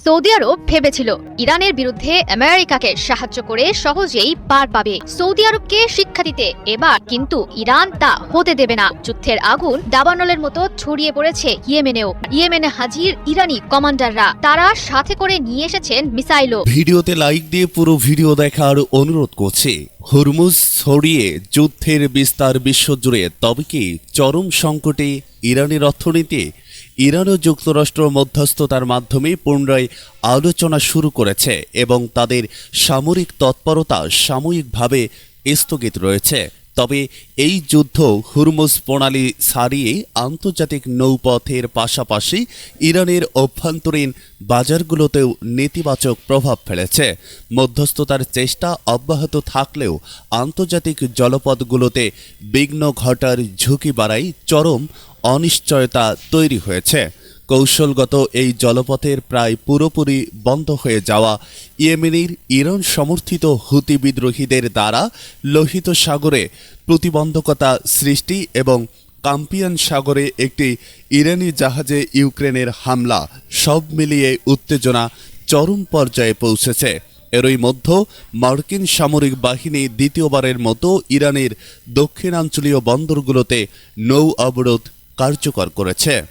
Saudi আরব ভেবেছিল ইরানের বিরুদ্ধে আমেরিকাকে সাহায্য করে সহজেই পার পাবে। সৌদি আরবকে শিক্ষা দিতে এবার কিন্তু ইরান তা হতে দেবে না। যুদ্ধের আগুন দাবানলের মতো ছড়িয়ে পড়েছে ইয়েমেনেও। ইয়েমেনে হাজির ইরানি কমান্ডাররা, তারা সাথে করে নিয়ে এসেছেন মিসাইলও। ভিডিওতে লাইক দিয়ে পুরো ভিডিও দেখার অনুরোধ করছি। হরমুজ ছড়িয়ে যুদ্ধের বিস্তার বিশ্বজুড়ে, তবে কি চরম সংকটে ইরানের অর্থনীতি? ইরান ও যুক্তরাষ্ট্র মধ্যস্থতার মাধ্যমে পুনরায় আলোচনা শুরু করেছে এবং তাদের সামরিক তৎপরতা সাময়িকভাবে স্থগিত রয়েছে। তবে এই যুদ্ধ হরমুজ প্রণালী ছাড়িয়ে আন্তর্জাতিক নৌপথের পাশাপাশি ইরানের অভ্যন্তরীণ বাজারগুলোতেও নেতিবাচক প্রভাব ফেলেছে। মধ্যস্থতার চেষ্টা অব্যাহত থাকলেও আন্তর্জাতিক জলপথগুলোতে বিঘ্ন ঘটার ঝুঁকি বাড়ায় চরম অনিশ্চয়তা তৈরি হয়েছে। কৌশলগত এই জলপথের প্রায় পুরোপুরি বন্ধ হয়ে যাওয়া ইয়েমেনের ইরান সমর্থিত হুতি বিদ্রোহীদের দ্বারা লোহিত সাগরে প্রতিবন্ধকতা সৃষ্টি এবং কাস্পিয়ান সাগরে একটি ইরানি জাহাজে ইউক্রেনের হামলা, সব মিলিয়ে উত্তেজনা চরম পর্যায়ে পৌঁছেছে। এরই মধ্যে মার্কিন সামরিক বাহিনী দ্বিতীয়বারের মতো ইরানের দক্ষিণাঞ্চলীয় বন্দরগুলোতে নৌ অবরোধ কার্যকর করেছে।